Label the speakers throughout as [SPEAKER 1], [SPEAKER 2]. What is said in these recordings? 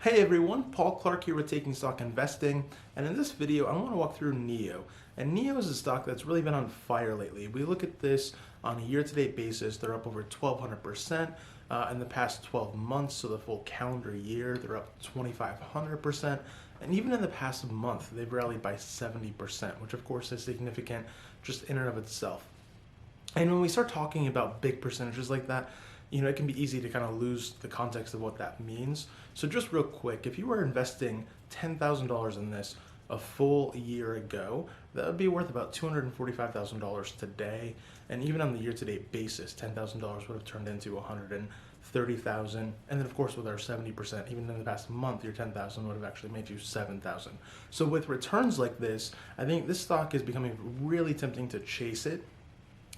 [SPEAKER 1] Hey everyone, Paul Clark here with Taking Stock Investing, and in this video I want to walk through NIO. And NIO is a stock that's really been on fire lately. We look at this on a year-to-date basis, they're up over 1,200% in the past 12 months, so the full calendar year they're up 2,500%, and even in the past month they've rallied by 70%, which of course is significant just in and of itself. And when we start talking about big percentages like that, it can be easy to kind of lose the context of what that means. So just real quick, if you were investing $10,000 in this a full year ago, that would be worth about $245,000 today. And even on the year-to-date basis, $10,000 would have turned into $130,000. And then of course with our 70%, even in the past month, your $10,000 would have actually made you $7,000. So with returns like this, I think this stock is becoming really tempting to chase it.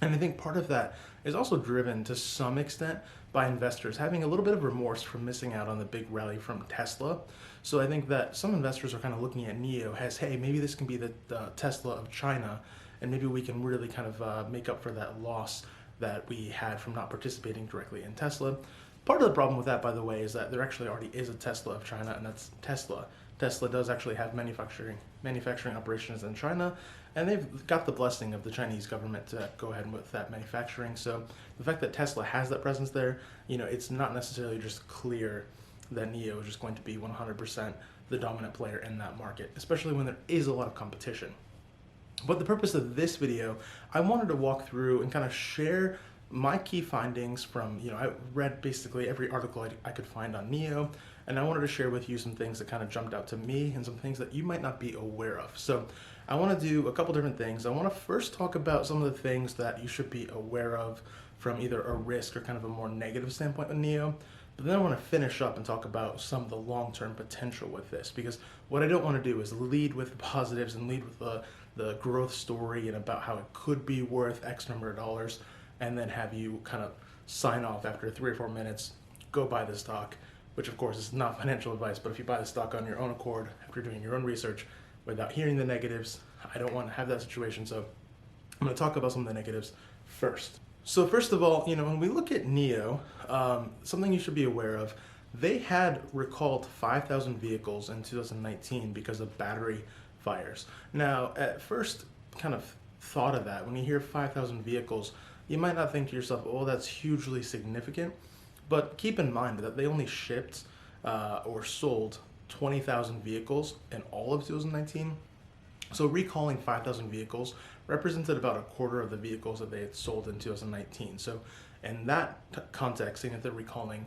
[SPEAKER 1] And I think part of that is also driven to some extent by investors having a little bit of remorse for missing out on the big rally from Tesla. So I think that some investors are kind of looking at NIO as, hey, maybe this can be the Tesla of China, and maybe we can really kind of make up for that loss that we had from not participating directly in Tesla. Part of the problem with that, by the way, is that there actually already is a Tesla of China, and that's Tesla. Tesla does actually have manufacturing operations in China, and they've got the blessing of the Chinese government to go ahead with that manufacturing. So the fact that Tesla has that presence there, it's not necessarily just clear that NIO is just going to be 100% the dominant player in that market, especially when there is a lot of competition. But the purpose of this video, I wanted to walk through and kind of share my key findings from, I read basically every article I could find on NIO, and I wanted to share with you some things that kind of jumped out to me and some things that you might not be aware of. So I want to do a couple different things. I want to first talk about some of the things that you should be aware of from either a risk or kind of a more negative standpoint with NIO. But then I want to finish up and talk about some of the long-term potential with this, because what I don't want to do is lead with the positives and lead with the growth story and about how it could be worth X number of dollars, and then have you kind of sign off after 3 or 4 minutes, go buy the stock, which of course is not financial advice, but if you buy the stock on your own accord after doing your own research without hearing the negatives, I don't want to have that situation. So I'm going to talk about some of the negatives first. So first of all, when we look at NIO, something you should be aware of, they had recalled 5,000 vehicles in 2019 because of battery fires. Now, at first kind of thought of that, when you hear 5,000 vehicles, you might not think to yourself, oh, that's hugely significant. But keep in mind that they only shipped or sold 20,000 vehicles in all of 2019. So recalling 5,000 vehicles represented about a quarter of the vehicles that they had sold in 2019. So in that context, saying that they're recalling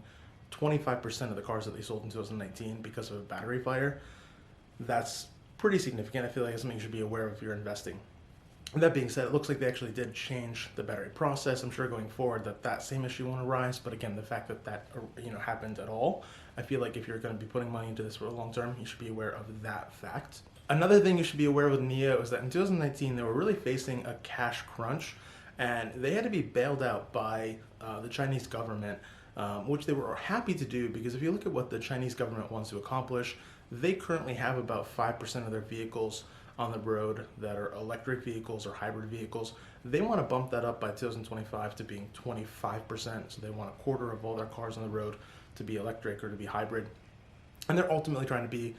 [SPEAKER 1] 25% of the cars that they sold in 2019 because of a battery fire, that's pretty significant. I feel like it's something you should be aware of if you're investing. That being said, it looks like they actually did change the battery process. I'm sure going forward that same issue won't arise. But again, the fact that happened at all, I feel like if you're going to be putting money into this for the long term, you should be aware of that fact. Another thing you should be aware of with NIO is that in 2019, they were really facing a cash crunch, and they had to be bailed out by the Chinese government, which they were happy to do, because if you look at what the Chinese government wants to accomplish, they currently have about 5% of their vehicles on the road that are electric vehicles or hybrid vehicles. They want to bump that up by 2025 to being 25%. So they want a quarter of all their cars on the road to be electric or to be hybrid. And they're ultimately trying to be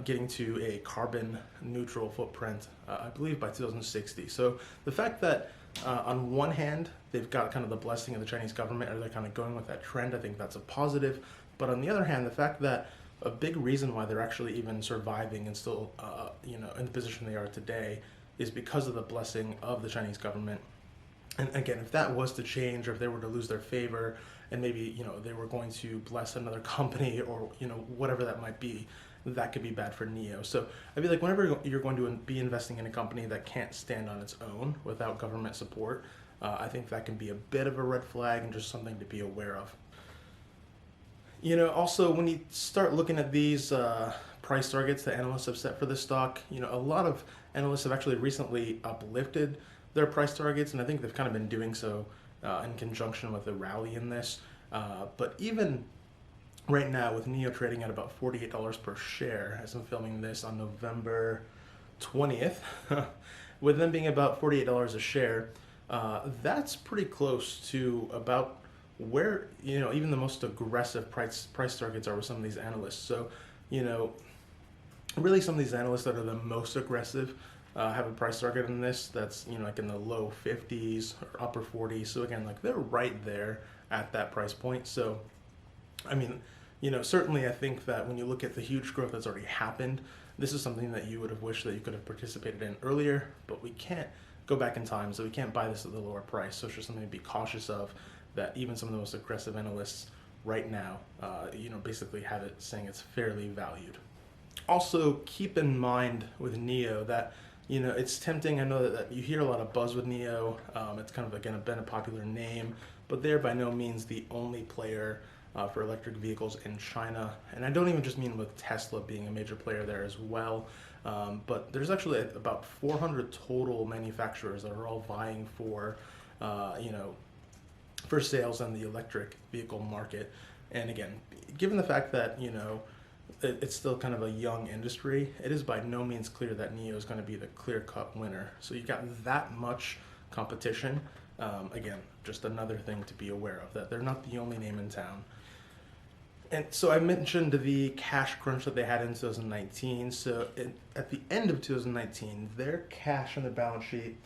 [SPEAKER 1] getting to a carbon neutral footprint, I believe by 2060. So the fact that on one hand, they've got kind of the blessing of the Chinese government, or they're kind of going with that trend, I think that's a positive. But on the other hand, the fact that a big reason why they're actually even surviving and still, in the position they are today is because of the blessing of the Chinese government. And again, if that was to change, or if they were to lose their favor, and maybe, they were going to bless another company, or, whatever that might be, that could be bad for NIO. So I feel like whenever you're going to be investing in a company that can't stand on its own without government support, I think that can be a bit of a red flag and just something to be aware of. Also, when you start looking at these price targets that analysts have set for this stock, a lot of analysts have actually recently uplifted their price targets, and I think they've kind of been doing so in conjunction with the rally in this. But even right now, with NIO trading at about $48 per share, as I'm filming this on November 20th, with them being about $48 a share, that's pretty close to about where, even the most aggressive price targets are with some of these analysts. So, you know, really some of these analysts that are the most aggressive have a price target on this that's, like in the low 50s or upper 40s. So again, like they're right there at that price point. So, I mean, certainly I think that when you look at the huge growth that's already happened, this is something that you would have wished that you could have participated in earlier, but we can't go back in time, so we can't buy this at the lower price. So it's just something to be cautious of, that even some of the most aggressive analysts right now, basically have it saying it's fairly valued. Also, keep in mind with NIO that, it's tempting. I know that you hear a lot of buzz with NIO. It's kind of, again, been a popular name, but they're by no means the only player for electric vehicles in China. And I don't even just mean with Tesla being a major player there as well, but there's actually about 400 total manufacturers that are all vying for, for sales on the electric vehicle market. And again, given the fact that, it's still kind of a young industry, it is by no means clear that NIO is going to be the clear-cut winner. So you got that much competition. Again, just another thing to be aware of, that they're not the only name in town. And so I mentioned the cash crunch that they had in 2019. So at the end of 2019, their cash on their balance sheet,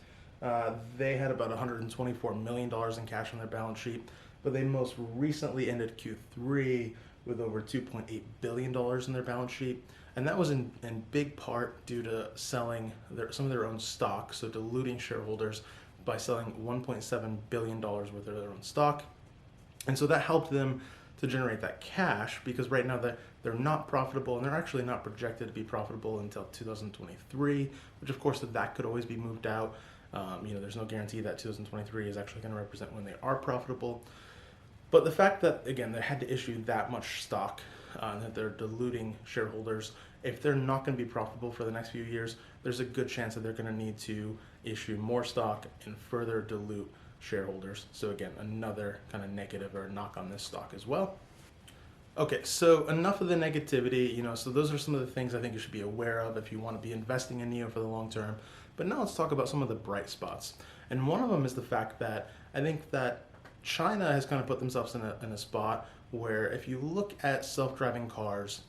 [SPEAKER 1] they had about $124 million in cash on their balance sheet, but they most recently ended Q3 with over $2.8 billion in their balance sheet. And that was in big part due to selling some of their own stock, so diluting shareholders by selling $1.7 billion worth of their own stock. And so that helped them to generate that cash, because right now they're not profitable, and they're actually not projected to be profitable until 2023, which of course that could always be moved out. There's no guarantee that 2023 is actually going to represent when they are profitable. But the fact that, again, they had to issue that much stock, that they're diluting shareholders, if they're not going to be profitable for the next few years, there's a good chance that they're going to need to issue more stock and further dilute shareholders. So again, another kind of negative or knock on this stock as well. Okay, so enough of the negativity, so those are some of the things I think you should be aware of if you want to be investing in NIO for the long term. But now let's talk about some of the bright spots. And one of them is the fact that I think that China has kind of put themselves in a spot where, if you look at self-driving cars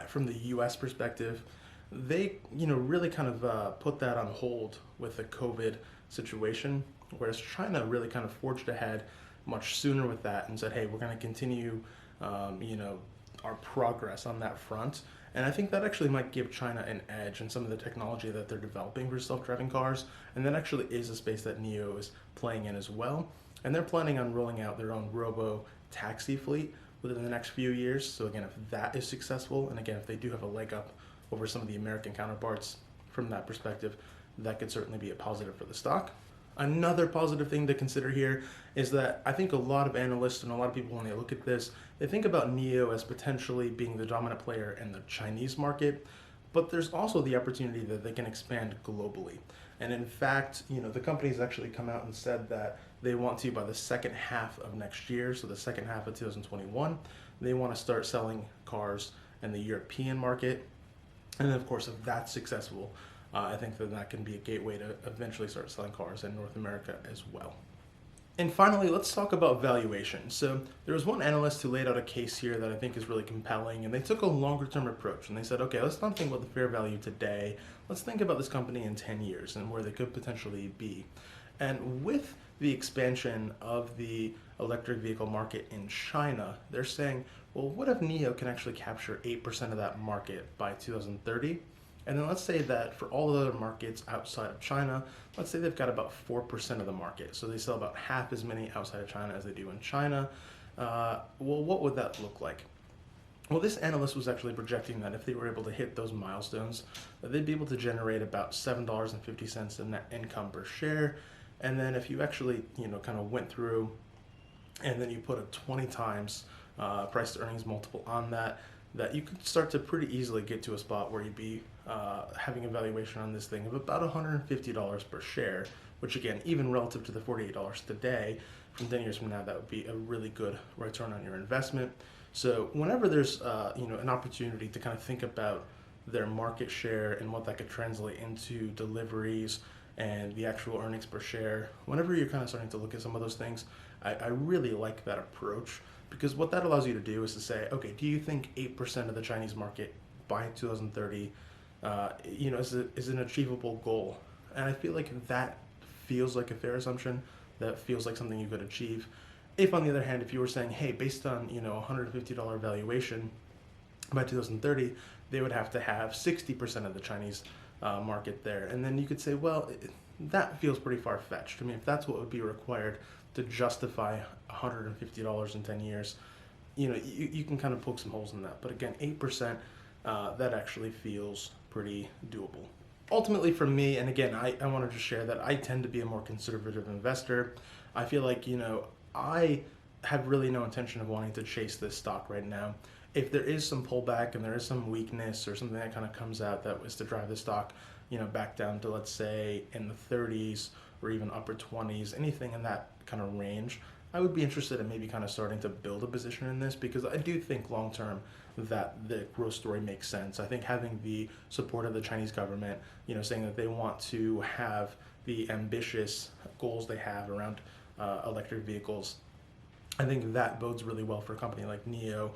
[SPEAKER 1] from the US perspective, they really kind of put that on hold with the COVID situation, whereas China really kind of forged ahead much sooner with that and said, hey, we're going to continue our progress on that front. And I think that actually might give China an edge in some of the technology that they're developing for self-driving cars, and that actually is a space that NIO is playing in as well. And they're planning on rolling out their own robo-taxi fleet within the next few years. So again, if that is successful, and again, if they do have a leg up over some of the American counterparts from that perspective, that could certainly be a positive for the stock. Another positive thing to consider here is that I think a lot of analysts and a lot of people, when they look at this, they think about NIO as potentially being the dominant player in the Chinese market, but there's also the opportunity that they can expand globally. And in fact, the company's actually come out and said that they want to, by the second half of next year, so the second half of 2021, they want to start selling cars in the European market. And then, of course, if that's successful, I think that can be a gateway to eventually start selling cars in North America as well. And finally, let's talk about valuation. So there was one analyst who laid out a case here that I think is really compelling, and they took a longer term approach, and they said, okay, let's not think about the fair value today. Let's think about this company in 10 years and where they could potentially be. And with the expansion of the electric vehicle market in China, they're saying, well, what if NIO can actually capture 8% of that market by 2030? And then let's say that for all the other markets outside of China, let's say they've got about 4% of the market. So they sell about half as many outside of China as they do in China. Well, what would that look like? Well, this analyst was actually projecting that if they were able to hit those milestones, that they'd be able to generate about $7.50 in net income per share. And then if you actually, kind of went through and then you put a 20 times price to earnings multiple on that you could start to pretty easily get to a spot where you'd be having a valuation on this thing of about $150 per share, which again, even relative to the $48 today, from 10 years from now, that would be a really good return on your investment. So whenever there's an opportunity to kind of think about their market share and what that could translate into deliveries and the actual earnings per share, whenever you're kind of starting to look at some of those things, I really like that approach, because what that allows you to do is to say, okay, do you think 8% of the Chinese market by 2030, is an achievable goal? And I feel like that feels like a fair assumption. That feels like something you could achieve. If, on the other hand, if you were saying, hey, based on $150 valuation by 2030, they would have to have 60% of the Chinese market there, and then you could say, well, that feels pretty far fetched. I mean, if that's what would be required to justify $150 in 10 years, you can kind of poke some holes in that. But again, 8%, that actually feels pretty doable. Ultimately for me, and again, I want to just share that I tend to be a more conservative investor. I feel like, I have really no intention of wanting to chase this stock right now. If there is some pullback and there is some weakness or something that kind of comes out that was to drive the stock, back down to, let's say, in the 30s or even upper 20s, anything in that kind of range, I would be interested in maybe kind of starting to build a position in this, because I do think long term that the growth story makes sense. I think having the support of the Chinese government, saying that they want to have the ambitious goals they have around electric vehicles, I think that bodes really well for a company like NIO.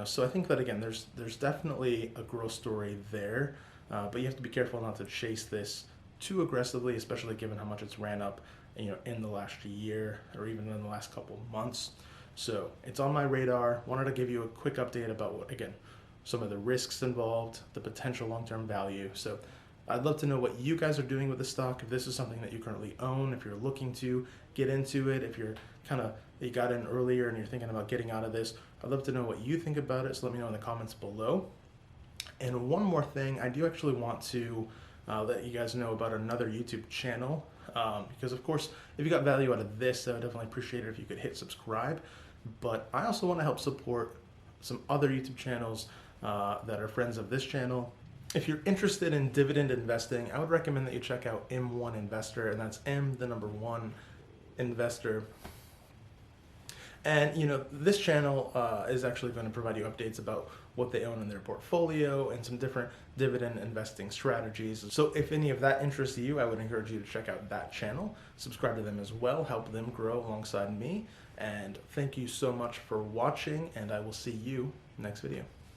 [SPEAKER 1] So I think that, again, there's definitely a growth story there, but you have to be careful not to chase this too aggressively, especially given how much it's ran up, in the last year or even in the last couple of months. So it's on my radar. Wanted to give you a quick update about some of the risks involved, the potential long-term value. So I'd love to know what you guys are doing with the stock. If this is something that you currently own, if you're looking to get into it, if you got in earlier and you're thinking about getting out of this, I'd love to know what you think about it. So let me know in the comments below. And one more thing, I do actually want to let you guys know about another YouTube channel, because of course, if you got value out of this, I would definitely appreciate it if you could hit subscribe. But I also want to help support some other YouTube channels that are friends of this channel. If you're interested in dividend investing, I would recommend that you check out M1 Investor, and that's M1 Investor. And this channel is actually going to provide you updates about what they own in their portfolio and some different dividend investing strategies. So if any of that interests you, I would encourage you to check out that channel, subscribe to them as well, help them grow alongside me. And thank you so much for watching, and I will see you next video.